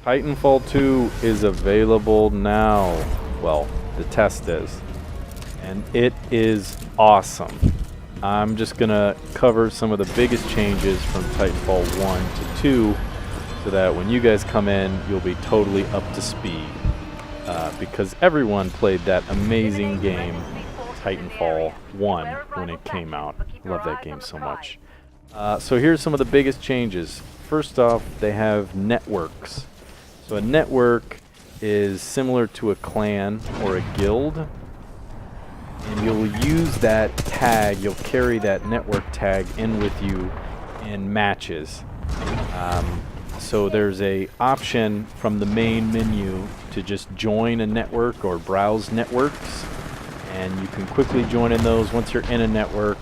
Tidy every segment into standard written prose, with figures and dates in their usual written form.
Titanfall 2 is available now. Well, the test is. And it is awesome. I'm just going to cover some of the biggest changes from Titanfall 1 to 2 so that when you guys come in, you'll be totally up to speed. Because everyone played that amazing game, Titanfall 1, when it came out. Love that game so much. So here's some of the biggest changes. First off, they have networks. So a network is similar to a clan or a guild, and you'll use that tag, you'll carry that network tag in with you in matches. So there's a option from the main menu to just join a network or browse networks, and you can quickly join in those. Once you're in a network,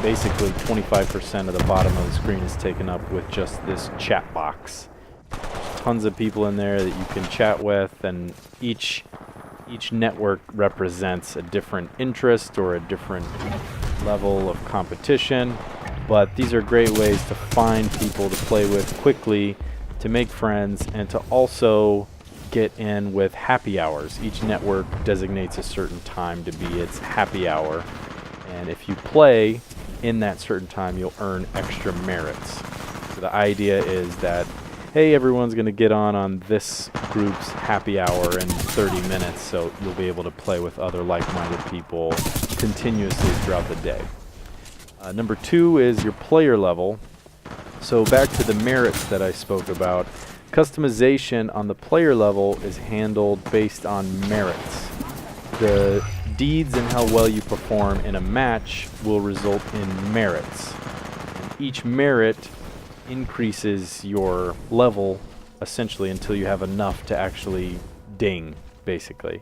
basically 25% of the bottom of the screen is taken up with just this chat box. Tons of people in there that you can chat with, and each network represents a different interest or a different level of competition. But these are great ways to find people to play with quickly, to make friends, and to also get in with happy hours. Each network designates a certain time to be its happy hour, and if you play in that certain time, you'll earn extra merits. So the idea is that, hey, everyone's going to get on this group's happy hour in 30 minutes, so you'll be able to play with other like-minded people continuously throughout the day. Number 2 is your player level. So back to the merits that I spoke about. Customization on the player level is handled based on merits. The deeds and how well you perform in a match will result in merits. And each merit increases your level essentially until you have enough to actually ding, basically.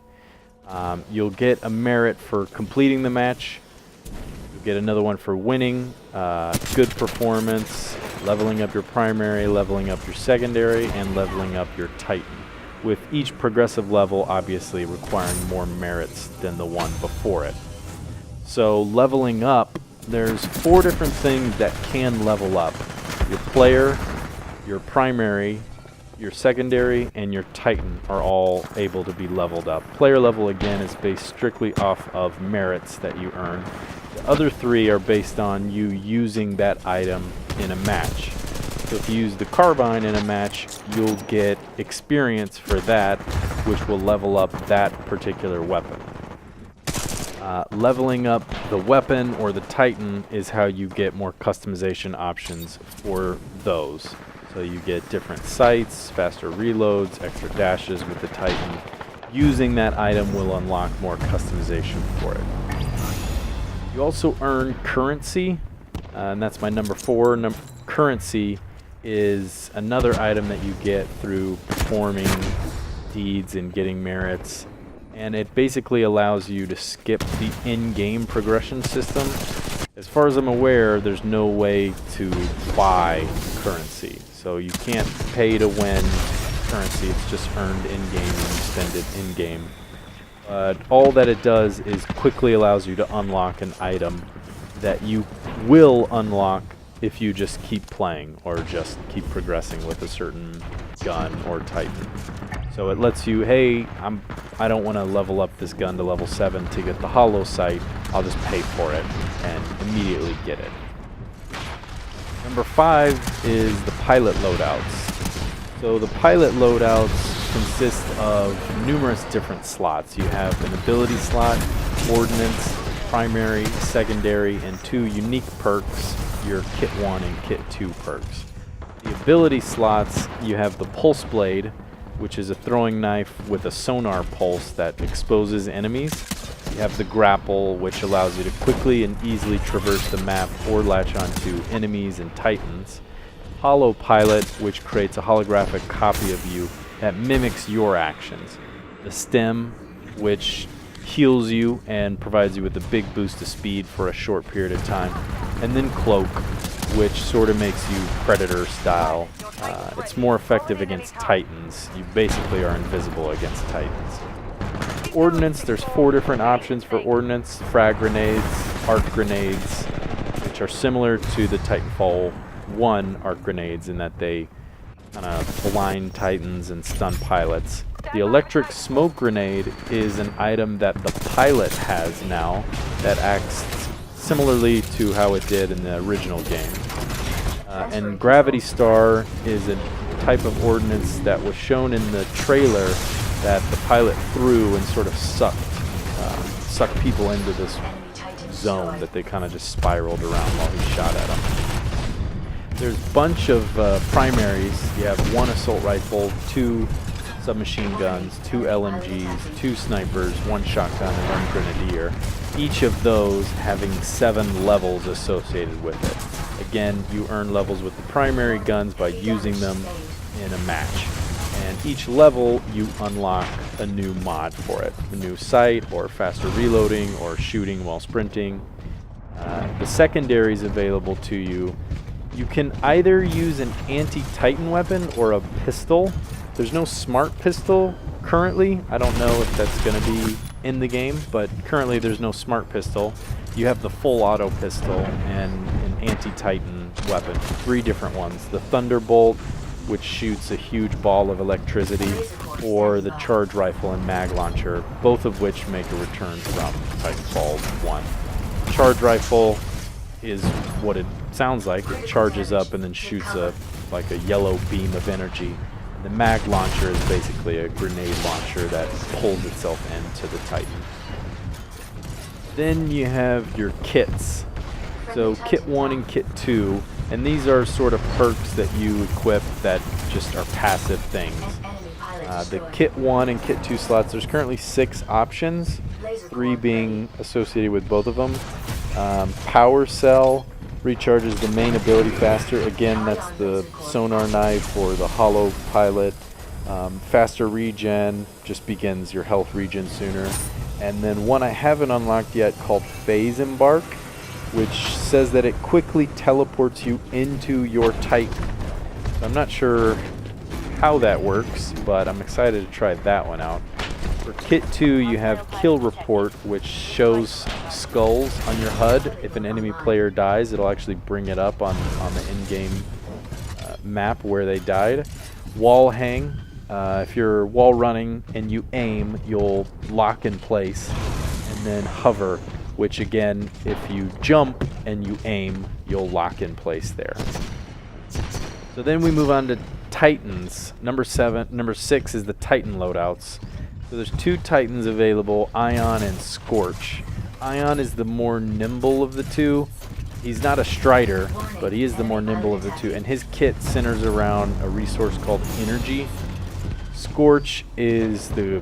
You'll get a merit for completing the match. You'll get another one for winning, good performance, leveling up your primary, leveling up your secondary, and leveling up your Titan, with each progressive level obviously requiring more merits than the one before it. So leveling up, there's 4 different things that can level up. Your player, your primary, your secondary, and your Titan are all able to be leveled up. Player level, again, is based strictly off of merits that you earn. The other 3 are based on you using that item in a match. So if you use the carbine in a match, you'll get experience for that, which will level up that particular weapon. Leveling up the weapon or the Titan is how you get more customization options for those. So you get different sights, faster reloads, extra dashes with the Titan. Using that item will unlock more customization for it. You also earn currency, and that's my number 4. Currency is another item that you get through performing deeds and getting merits, and it basically allows you to skip the in-game progression system. As far as I'm aware, there's no way to buy currency, so you can't pay to win currency. It's just earned in-game and you spend it in-game. All that it does is quickly allows you to unlock an item that you will unlock if you just keep playing or just keep progressing with a certain gun or Titan. So it lets you, hey, I don't want to level up this gun to level 7 to get the hollow sight. I'll just pay for it and immediately get it. Number 5 is the pilot loadouts. So the pilot loadouts consist of numerous different slots. You have an ability slot, ordnance, primary, secondary, and 2 unique perks, your Kit 1 and Kit 2 perks. The ability slots, you have the Pulse Blade, which is a throwing knife with a sonar pulse that exposes enemies. You have the Grapple, which allows you to quickly and easily traverse the map or latch onto enemies and Titans. Holo Pilot, which creates a holographic copy of you that mimics your actions. The Stem, which heals you and provides you with a big boost of speed for a short period of time. And then Cloak, which sort of makes you Predator style. It's more effective against Titans. You basically are invisible against Titans. Ordnance, there's 4 different options for ordnance: frag grenades, arc grenades, which are similar to the Titanfall 1 arc grenades in that they kind of blind Titans and stun pilots. The electric smoke grenade is an item that the pilot has now that acts similarly to how it did in the original game. And Gravity Star is a type of ordnance that was shown in the trailer that the pilot threw and sort of sucked people into this zone that they kind of just spiraled around while he shot at them. There's a bunch of primaries. You have 1 assault rifle, 2 submachine guns, 2 LMGs, 2 snipers, 1 shotgun, and 1 grenadier. Each of those having 7 levels associated with it. Again, you earn levels with the primary guns by using them in a match. And each level, you unlock a new mod for it. A new sight, or faster reloading, or shooting while sprinting. The secondaries available to you, you can either use an anti-Titan weapon or a pistol. There's no smart pistol currently. I don't know if that's going to be in the game, but currently there's no smart pistol. You have the full auto pistol and an anti-Titan weapon. 3 different ones. The Thunderbolt, which shoots a huge ball of electricity, or the charge rifle and mag launcher, both of which make a return from Titanfall 1. Charge rifle is what it sounds like. It charges up and then shoots like a yellow beam of energy. The mag launcher is basically a grenade launcher that pulls itself into the Titan. Then you have your kits. So Kit 1 and Kit 2, and these are sort of perks that you equip that just are passive things. The Kit 1 and Kit 2 slots, there's currently 6 options, 3 being associated with both of them. Power Cell recharges the main ability faster. Again, that's the sonar knife or the hollow pilot. Faster regen just begins your health regen sooner. And then one I haven't unlocked yet called Phase Embark, which says that it quickly teleports you into your Titan. So I'm not sure how that works, but I'm excited to try that one out. For Kit 2, you have Kill Report, which shows skulls on your HUD. If an enemy player dies, it'll actually bring it up on the in-game map where they died. Wall Hang. If you're wall running and you aim, you'll lock in place. And then Hover, which again, if you jump and you aim, you'll lock in place there. So then we move on to Titans. Number 6 is the Titan loadouts. So there's 2 Titans available, Ion and Scorch. Ion is the more nimble of the 2. He's not a Strider, but he is the more nimble of the 2, and his kit centers around a resource called Energy. Scorch is the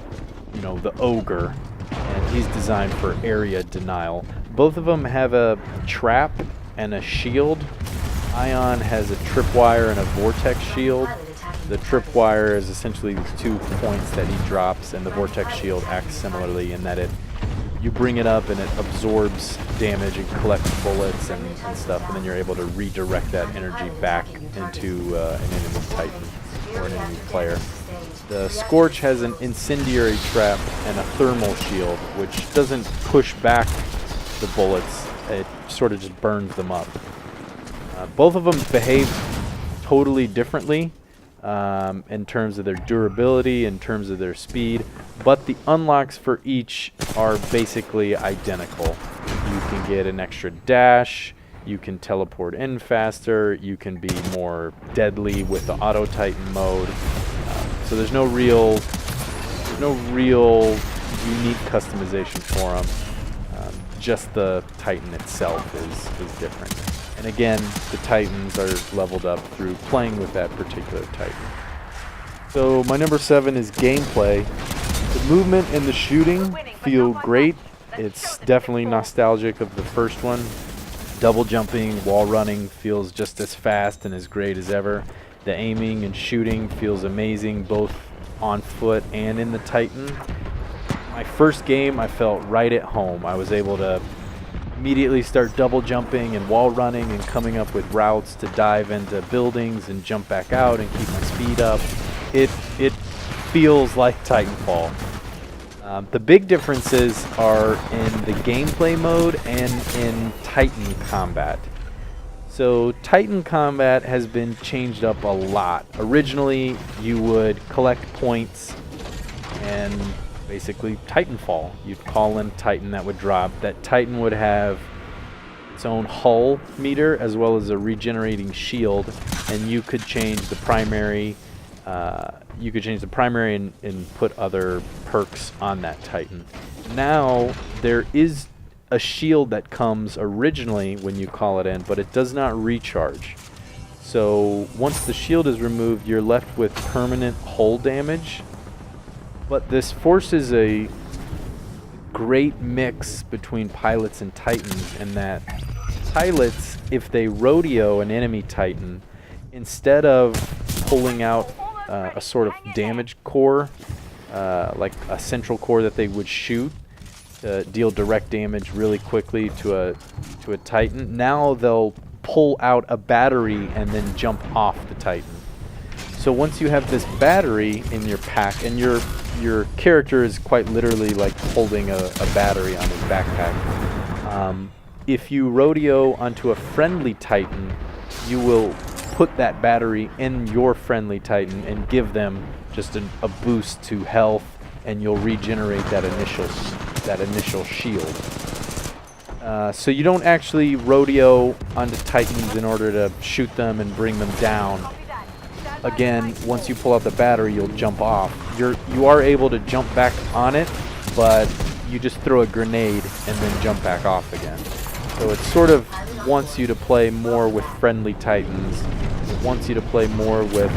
ogre, and he's designed for area denial. Both of them have a trap and a shield. Ion has a tripwire and a vortex shield. The tripwire is essentially these 2 points that he drops, and the vortex shield acts similarly in that you bring it up and it absorbs damage and collects bullets and stuff, and then you're able to redirect that energy back into an enemy Titan or an enemy player. The Scorch has an incendiary trap and a thermal shield, which doesn't push back the bullets, it sort of just burns them up. Both of them behave totally differently in terms of their durability, in terms of their speed, but the unlocks for each are basically identical. You can get an extra dash, you can teleport in faster, you can be more deadly with the Auto Titan mode. So there's no real unique customization for them. Just the Titan itself is different. And again, the Titans are leveled up through playing with that particular Titan. So my number 7 is gameplay. The movement and the shooting feel great. It's definitely nostalgic of the first one. Double jumping, wall running feels just as fast and as great as ever. The aiming and shooting feels amazing, both on foot and in the Titan. My first game, I felt right at home. I was able to immediately start double jumping and wall running and coming up with routes to dive into buildings and jump back out and keep my speed up. It feels like Titanfall. The big differences are in the gameplay mode and in Titan combat. So Titan combat has been changed up a lot. Originally, you would collect points and basically Titanfall. You'd call in a Titan that would drop. That Titan would have its own hull meter as well as a regenerating shield, and you could change the primary. And put other perks on that Titan. Now there is a shield that comes originally when you call it in, but it does not recharge. So once the shield is removed, you're left with permanent hull damage. But this forces a great mix between pilots and Titans, in that pilots, if they rodeo an enemy Titan, instead of pulling out a sort of damage core, like a central core that they would shoot to deal direct damage really quickly to a Titan, now they'll pull out a battery and then jump off the Titan. So once you have this battery in your pack, and your character is quite literally like holding a battery on his backpack, if you rodeo onto a friendly Titan, you will put that battery in your friendly Titan and give them just a boost to health, and you'll regenerate that initial shield. So you don't actually rodeo onto Titans in order to shoot them and bring them down. Again, once you pull out the battery, you'll jump off. You are able to jump back on it, but you just throw a grenade and then jump back off again. So it sort of wants you to play more with friendly Titans. It wants you to play more with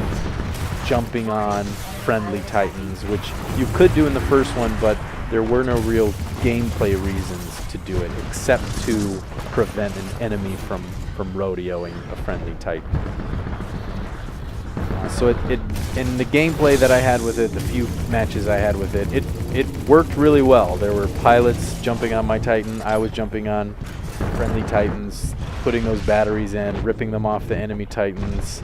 jumping on friendly Titans, which you could do in the first one, but there were no real gameplay reasons to do it, except to prevent an enemy from rodeoing a friendly Titan. So it in the gameplay that I had with it, the few matches I had with it, it worked really well. There were pilots jumping on my Titan, I was jumping on friendly Titans, putting those batteries in, ripping them off the enemy Titans,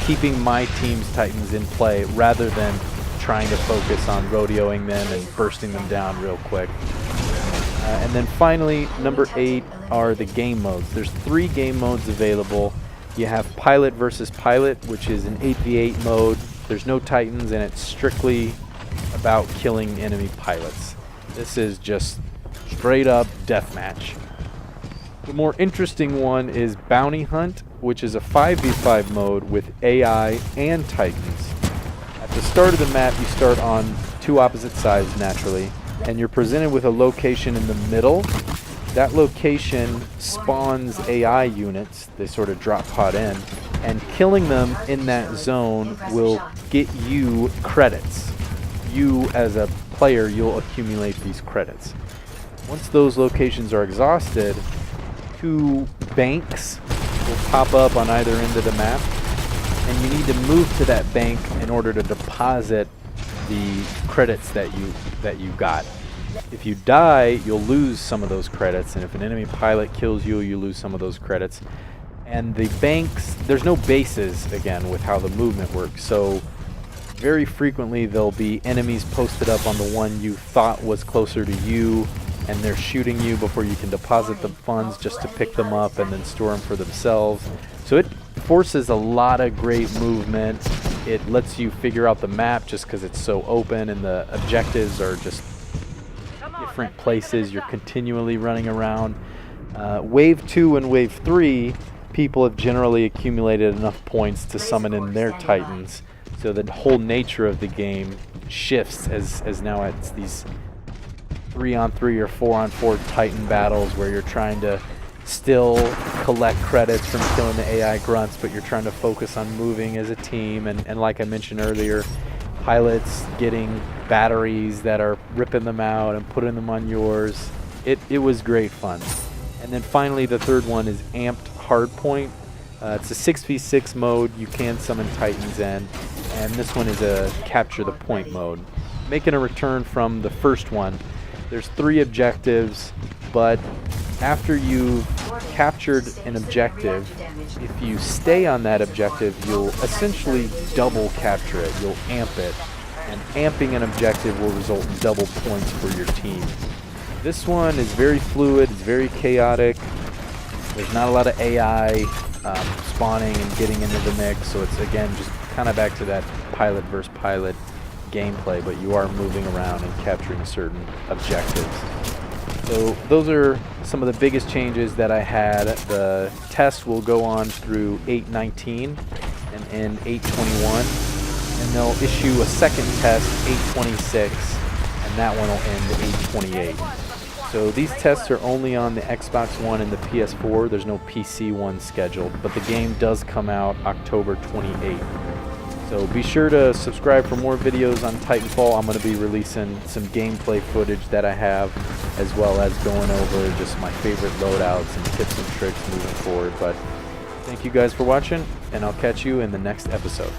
keeping my team's Titans in play rather than trying to focus on rodeoing them and bursting them down real quick. And then finally, number 8 are the game modes. There's 3 game modes available. You have Pilot versus Pilot, which is an 8v8 mode. There's no Titans, and it's strictly about killing enemy pilots. This is just straight up deathmatch. The more interesting one is Bounty Hunt, which is a 5v5 mode with AI and Titans. At the start of the map, you start on 2 opposite sides naturally, and you're presented with a location in the middle. That location spawns AI units. They sort of drop pod in, and killing them in that zone will get you credits. You as a player, you'll accumulate these credits. Once those locations are exhausted, 2 banks will pop up on either end of the map, and you need to move to that bank in order to deposit the credits that you got. If you die, you'll lose some of those credits, and if an enemy pilot kills you, you lose some of those credits. And the banks, there's no bases, again, with how the movement works, so very frequently there'll be enemies posted up on the one you thought was closer to you, and they're shooting you before you can deposit the funds just to pick them up and then store them for themselves. So it forces a lot of great movement. It lets you figure out the map just because it's so open, and the objectives are just different places. You're continually running around. Wave 2 and Wave 3, people have generally accumulated enough points to summon in their Titans, so the whole nature of the game shifts as now it's these 3-on-3 or 4-on-4 Titan battles where you're trying to still collect credits from killing the AI grunts, but you're trying to focus on moving as a team, and like I mentioned earlier, pilots getting batteries that are ripping them out and putting them on yours. It was great fun. And then finally, the third one is Amped Hardpoint. It's a 6v6 mode. You can summon Titans in, and this one is a capture the point mode. Making a return from the first one, there's 3 objectives, but after you've captured an objective, if you stay on that objective, you'll essentially double capture it. You'll amp it, and amping an objective will result in double points for your team. This one is very fluid, it's very chaotic. There's not a lot of AI. spawning and getting into the mix. So it's, again, just kind of back to that pilot versus pilot gameplay, but you are moving around and capturing certain objectives. So those are some of the biggest changes that I had. The test will go on through 8.19 and end 8.21, and they'll issue a second test 8.26, and that one will end 8.28. So these tests are only on the Xbox One and the PS4. There's no PC one scheduled, but the game does come out October 28th. So be sure to subscribe for more videos on Titanfall. I'm going to be releasing some gameplay footage that I have, as well as going over just my favorite loadouts and tips and tricks moving forward. But thank you guys for watching, and I'll catch you in the next episode.